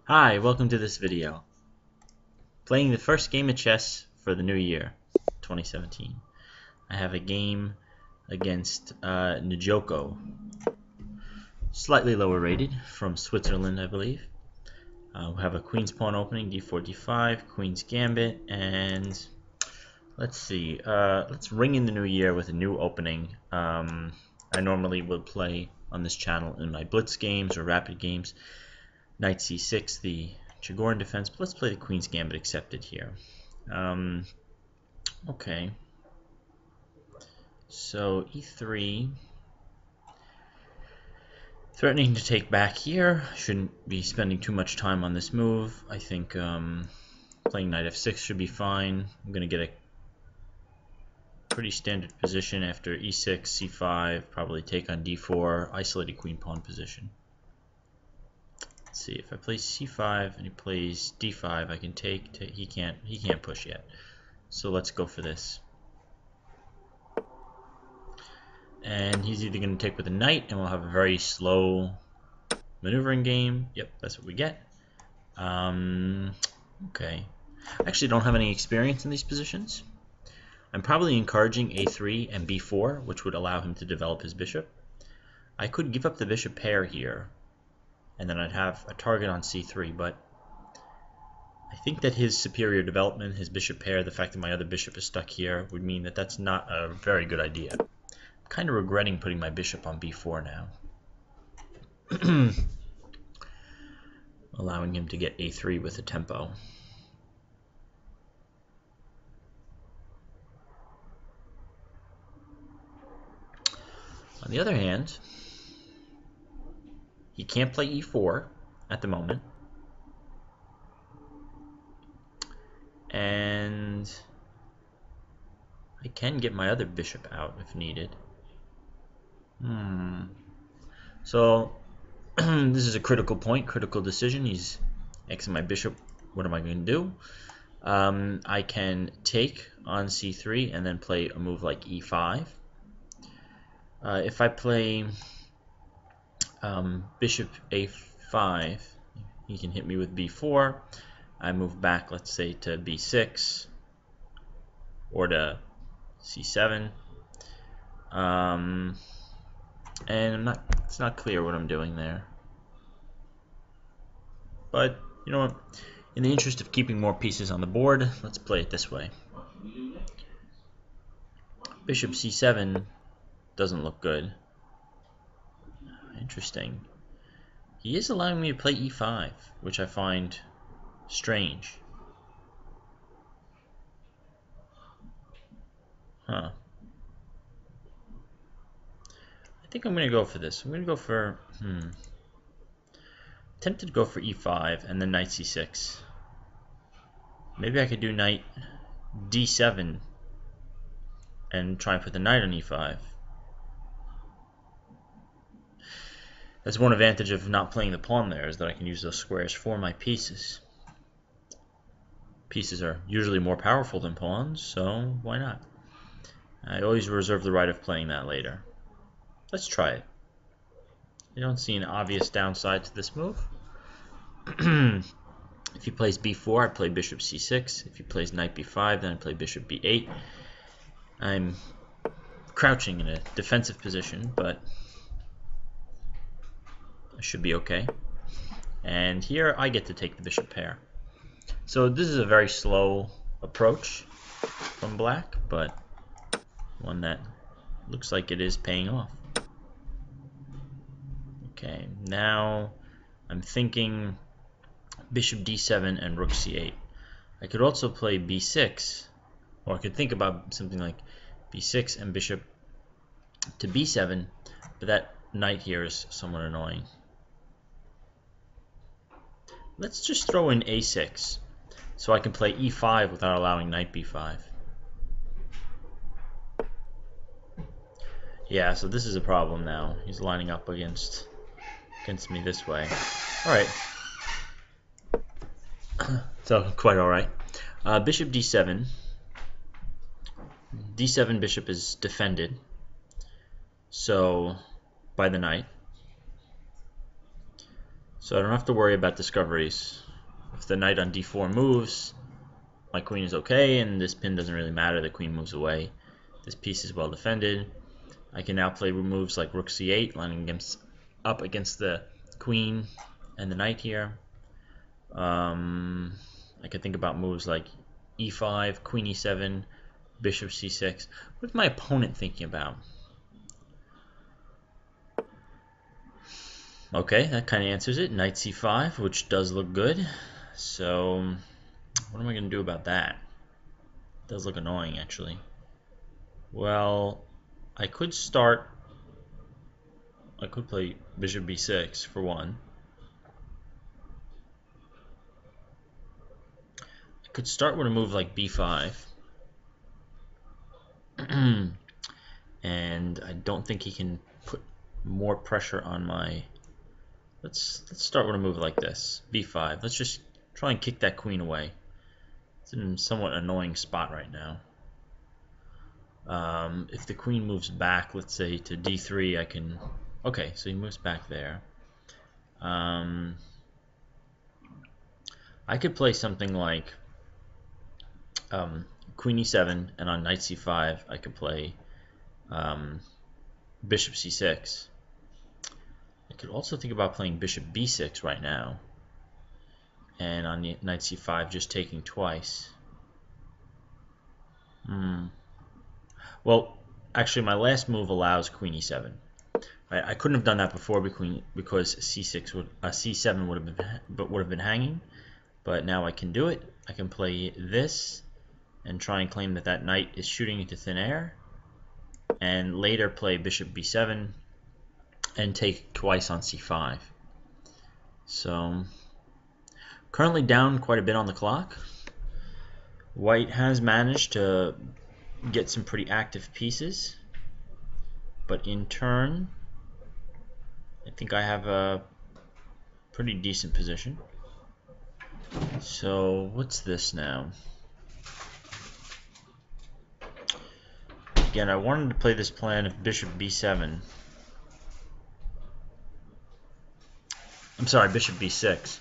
Hi, welcome to this video. Playing the first game of chess for the new year, 2017. I have a game against Nijoko, slightly lower rated, from Switzerland, I believe. We have a queen's pawn opening, d4, d5, queen's gambit, and let's see, let's ring in the new year with a new opening. I normally would play on this channel in my blitz games or rapid games. Knight c6, the Chigorin defense, but let's play the queen's gambit accepted here. Okay, so e3, threatening to take back here. Shouldn't be spending too much time on this move. I think playing knight f6 should be fine. I'm going to get a pretty standard position after e6, c5, probably take on d4, isolated queen pawn position. Let's see, if I play c5 and he plays d5, I can take. He can't push yet. So let's go for this. And he's either going to take with a knight, and we'll have a very slow maneuvering game. Yep, that's what we get. Okay. I actually don't have any experience in these positions. I'm probably encouraging a3 and b4, which would allow him to develop his bishop. I could give up the bishop pair here, and then I'd have a target on c3, but I think that his superior development, his bishop pair, the fact that my other bishop is stuck here, would mean that that's not a very good idea. I'm kind of regretting putting my bishop on b4 now. Allowing him to get a3 with a tempo. On the other hand, he can't play e4 at the moment. And I can get my other bishop out if needed. So this is a critical point, critical decision. He's Xing my bishop. What am I going to do? I can take on c3 and then play a move like e5. If I play bishop a5, he can hit me with b4. I move back, let's say, to b6 or to c7. And it's not clear what I'm doing there. But, you know what? In the interest of keeping more pieces on the board, let's play it this way. Bishop c7 doesn't look good. Interesting. He is allowing me to play e5, which I find strange. Huh. I think I'm going to go for this. I'm going to go for... Tempted to go for e5 and then knight c6. Maybe I could do knight d7 and try and put the knight on e5. That's one advantage of not playing the pawn there, is that I can use those squares for my pieces. Pieces are usually more powerful than pawns, so why not? I always reserve the right of playing that later. Let's try it. I don't see an obvious downside to this move. If he plays b4, I play bishop c6. If he plays knight b5, then I play bishop b8. I'm crouching in a defensive position, but I should be okay. And here I get to take the bishop pair. So this is a very slow approach from black, but one that looks like it is paying off. Okay, now I'm thinking bishop d7 and rook c8. I could also play b6, or I could think about something like b6 and bishop to b7, but that knight here is somewhat annoying. Let's just throw in a6, so I can play e5 without allowing knight b5. Yeah, so this is a problem now. He's lining up against me this way. Alright. So, quite alright. Bishop d7. d7 bishop is defended, so by the knight. So I don't have to worry about discoveries. If the knight on d4 moves, my queen is okay, and this pin doesn't really matter. The queen moves away. This piece is well defended. I can now play moves like rook c8, lining up against the queen and the knight here. I could think about moves like e5, queen e7, bishop c6. What's my opponent thinking about? Okay, that kind of answers it. Knight c5, which does look good. So, what am I going to do about that? It does look annoying, actually. Well, I could play bishop b6 for one. I could start with a move like b5. And I don't think he can put more pressure on my... Let's start with a move like this, b5. Let's just try and kick that queen away. It's in a somewhat annoying spot right now. If the queen moves back, let's say to d3, I can... Okay, so he moves back there. I could play something like queen e7, and on knight c5, I could play bishop c6. I could also think about playing bishop b6 right now, and on the knight c5 just taking twice. Well, actually my last move allows queen e7. Right? I couldn't have done that before because c7 would have been hanging, but now I can do it. I can play this and try and claim that that knight is shooting into thin air, and later play bishop b7 and take twice on c5. So currently down quite a bit on the clock. White has managed to get some pretty active pieces, but in turn I think I have a pretty decent position. So what's this now? Again, I wanted to play this plan of bishop b7. I'm sorry, bishop b6.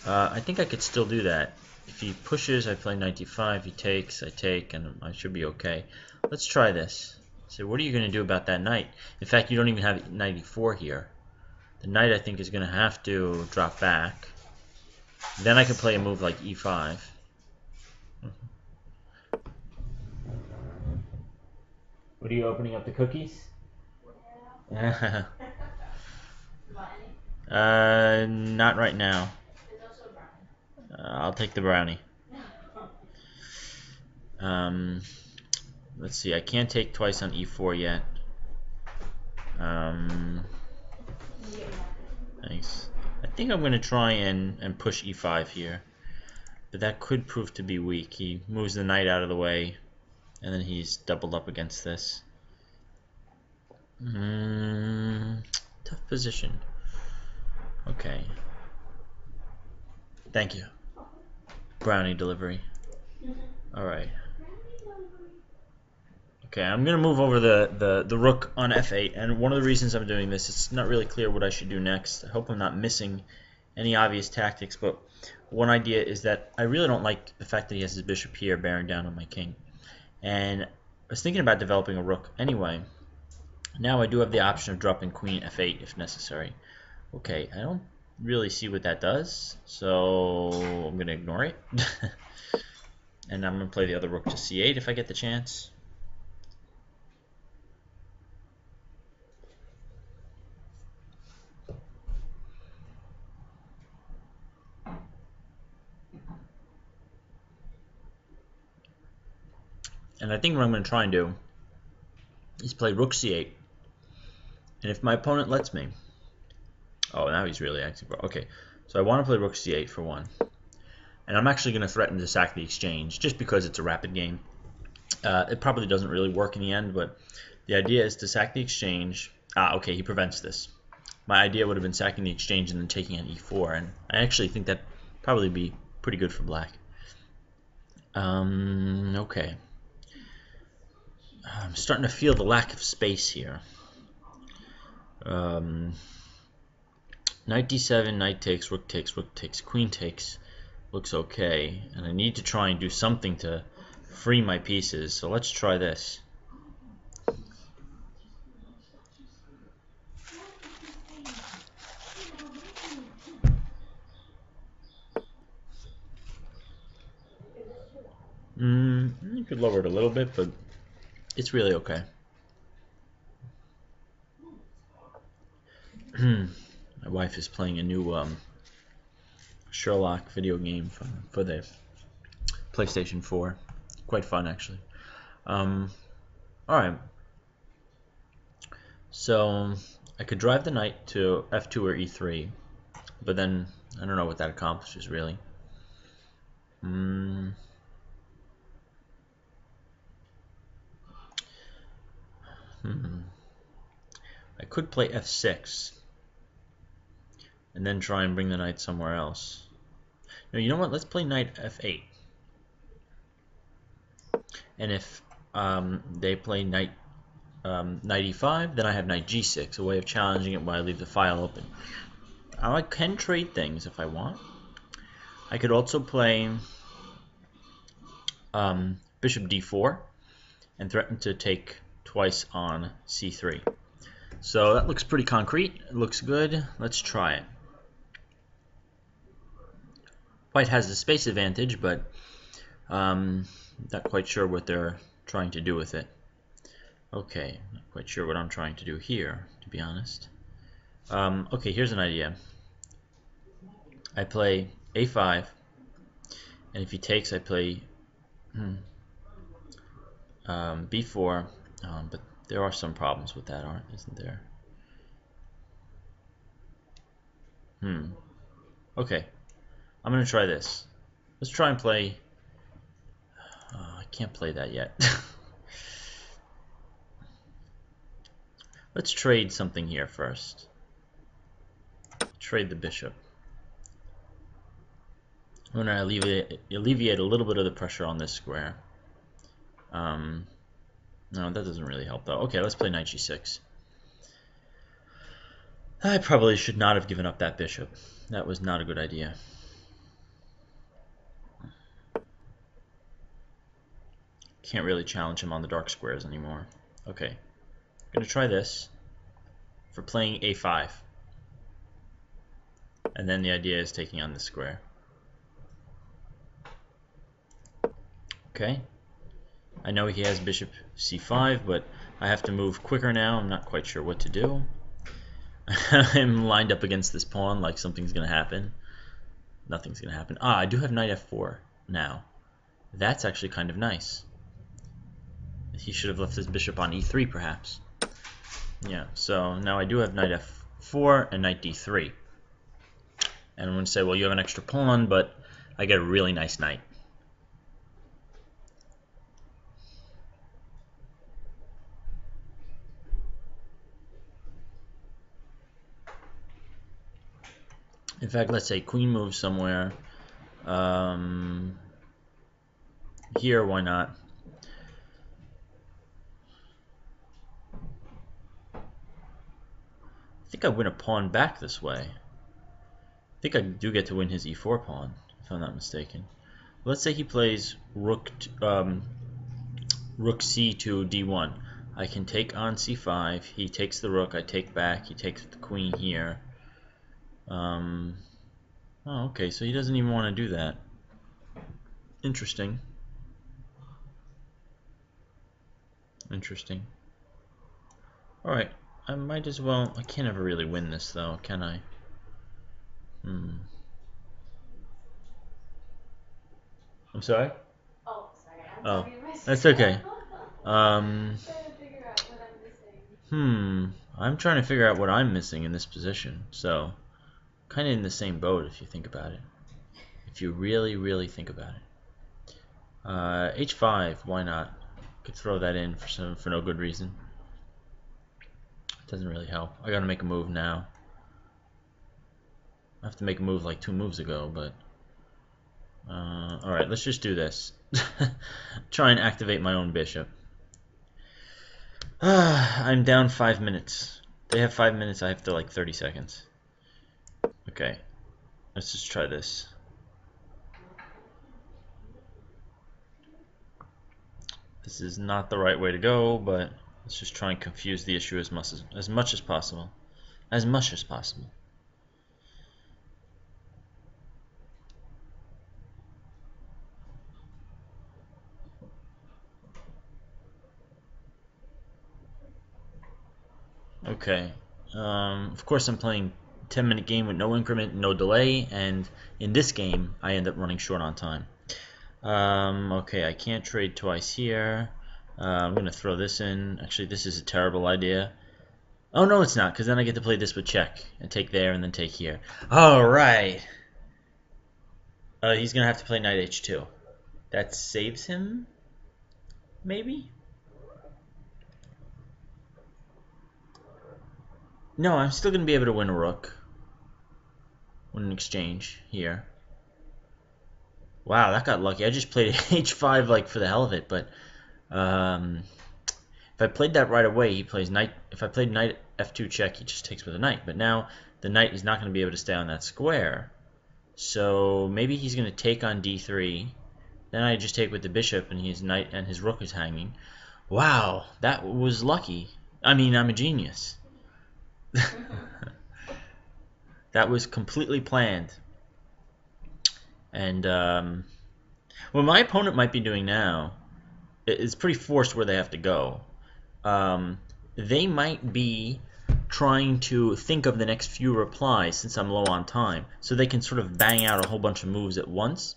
I think I could still do that. If he pushes, I play knight d5. He takes, I take, and I should be okay. Let's try this. So what are you going to do about that knight? In fact, you don't even have knight e4 here. The knight, I think, is going to have to drop back. Then I can play a move like e5. What are you opening up the cookies? Yeah. Not right now. I'll take the brownie. Let's see, I can't take twice on e4 yet. Thanks. I think I'm going to try and push e5 here, but that could prove to be weak. He moves the knight out of the way, and then he's doubled up against this. Tough position. Okay. Thank you. Brownie delivery. Alright. Okay, I'm going to move over the rook on f8, and one of the reasons I'm doing this, it's not really clear what I should do next. I hope I'm not missing any obvious tactics, but one idea is that I really don't like the fact that he has his bishop here bearing down on my king. And I was thinking about developing a rook anyway. Now I do have the option of dropping queen f8 if necessary. Okay, I don't really see what that does, so I'm going to ignore it. And I'm going to play the other rook to c8 if I get the chance. And I think what I'm going to try and do is play rook c8. And if my opponent lets me... Oh, now he's really active. Okay, so I want to play rook c8 for one. And I'm actually going to threaten to sack the exchange, just because it's a rapid game. It probably doesn't really work in the end, but the idea is to sack the exchange. Okay, he prevents this. My idea would have been sacking the exchange and then taking on e4, and I actually think that'd probably be pretty good for black. Okay. I'm starting to feel the lack of space here. One Knight d7, knight takes, rook takes, queen takes. Looks okay, and I need to try and do something to free my pieces, so let's try this. You could lower it a little bit, but it's really okay. My wife is playing a new Sherlock video game for the PlayStation 4. Quite fun, actually. Alright. So, I could drive the knight to f2 or e3, but then I don't know what that accomplishes, really. I could play f6 and then try and bring the knight somewhere else. No, you know what? Let's play knight f8. And if they play knight e5, then I have knight g6, a way of challenging it while I leave the file open. I can trade things if I want. I could also play bishop d4 and threaten to take twice on c3. So that looks pretty concrete. It looks good. Let's try it. White has the space advantage, but not quite sure what they're trying to do with it. Okay, not quite sure what I'm trying to do here, to be honest. Okay, here's an idea. I play a5, and if he takes, I play b4, but there are some problems with that, isn't there? Okay, I'm gonna try this. Let's try and play. I can't play that yet. Let's trade something here first. Trade the bishop. I'm gonna alleviate a little bit of the pressure on this square. No, that doesn't really help though. Okay, let's play knight g6. I probably should not have given up that bishop. That was not a good idea. Can't really challenge him on the dark squares anymore. Okay, I'm gonna try this for playing a5. And then the idea is taking on this square. Okay. I know he has bishop c5, but I have to move quicker now. I'm not quite sure what to do. I'm lined up against this pawn like something's going to happen. Nothing's going to happen. I do have knight f4 now. That's actually kind of nice. He should have left his bishop on e3 perhaps. Yeah, so now I do have knight f4 and knight d3. And I'm going to say, well, you have an extra pawn, but I get a really nice knight. In fact, let's say queen moves somewhere. Here, why not? I think I win a pawn back this way. I think I do get to win his e4 pawn, if I'm not mistaken. Let's say he plays rook c to d1. I can take on c5. He takes the rook. I take back. He takes the queen here. Oh, okay, so he doesn't even want to do that. Interesting. Interesting. Alright, I might as well... I can't ever really win this, though, can I? I'm sorry? Oh, sorry. I'm talking to myself. That's okay. I'm trying to figure out what I'm missing. I'm trying to figure out what I'm missing in this position, so... kind of in the same boat if you think about it. If you really, really think about it. H5, why not? Could throw that in for no good reason. Doesn't really help. I gotta make a move now. I have to make a move like 2 moves ago, but... alright, let's just do this. Try and activate my own bishop. I'm down 5 minutes. They have 5 minutes, I have to like 30 seconds. Okay, let's just try this. This is not the right way to go, but let's just try and confuse the issue as much as possible. As much as possible. Okay. Of course, I'm playing 10-minute game with no increment, no delay, and in this game, I end up running short on time. Okay, I can't trade twice here. I'm going to throw this in. Actually, this is a terrible idea. Oh, no, it's not, because then I get to play this with check, and take there, and then take here. Alright. He's going to have to play knight h2. That saves him? Maybe? No, I'm still going to be able to win a rook. Win an exchange here. Wow, that got lucky. I just played h5 like for the hell of it, but if I played that right away, he plays knight. If I played knight f2 check, he just takes with a knight. But now the knight is not going to be able to stay on that square. So maybe he's going to take on d3. Then I just take with the bishop, and his knight and his rook is hanging. Wow, that was lucky. I mean, I'm a genius. That was completely planned. And what my opponent might be doing now is pretty forced where they have to go. They might be trying to think of the next few replies since I'm low on time, so they can sort of bang out a whole bunch of moves at once.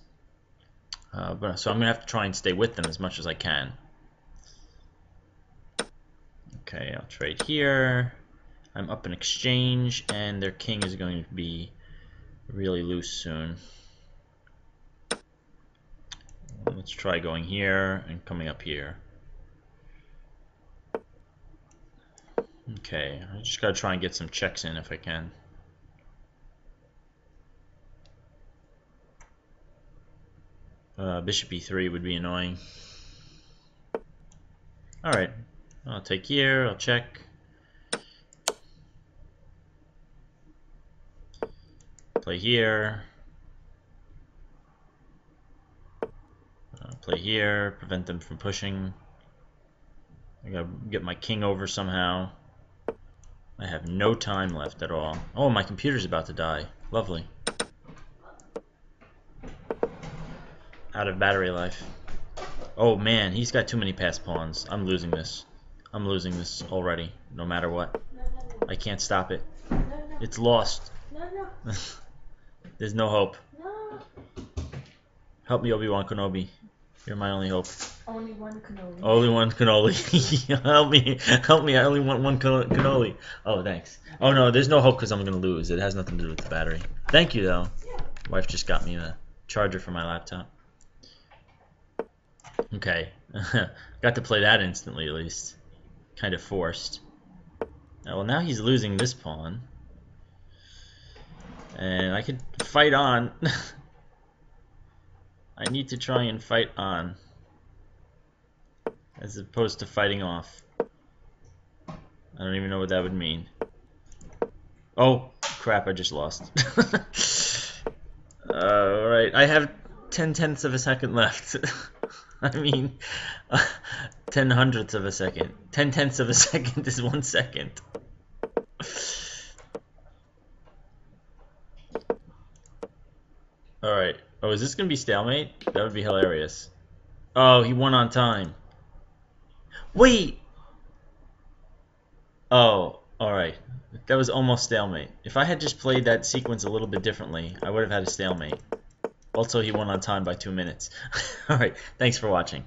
So I'm going to have to try and stay with them as much as I can. Okay, I'll trade here. I'm up an exchange, and their king is going to be really loose soon. Let's try going here and coming up here. Okay, I just gotta try and get some checks in if I can. Bishop e3 would be annoying. Alright, I'll take here, I'll check. Play here. Play here, prevent them from pushing. I gotta get my king over somehow. I have no time left at all. Oh, my computer's about to die. Lovely. Out of battery life. Oh man, he's got too many passed pawns. I'm losing this. I'm losing this already, no matter what. I can't stop it. It's lost. There's no hope. Help me, Obi-Wan Kenobi. You're my only hope. Only one cannoli. Only one cannoli. Help me! I only want one cannoli. Oh, thanks. Oh no, there's no hope because I'm gonna lose. It has nothing to do with the battery. Thank you though. Yeah. Wife just got me the charger for my laptop. Okay, got to play that instantly at least. Kind of forced. Well, now he's losing this pawn, and I could fight on. I need to try and fight on, as opposed to fighting off. I don't even know what that would mean. Oh, crap, I just lost. Alright, I have 10/10ths of a second left. I mean, 10/100ths of a second. 10/10ths of a second is 1 second. Alright. Oh, is this going to be stalemate? That would be hilarious. Oh, he won on time. Wait! Oh, alright. That was almost stalemate. If I had just played that sequence a little bit differently, I would have had a stalemate. Also, he won on time by 2 minutes. Alright, thanks for watching.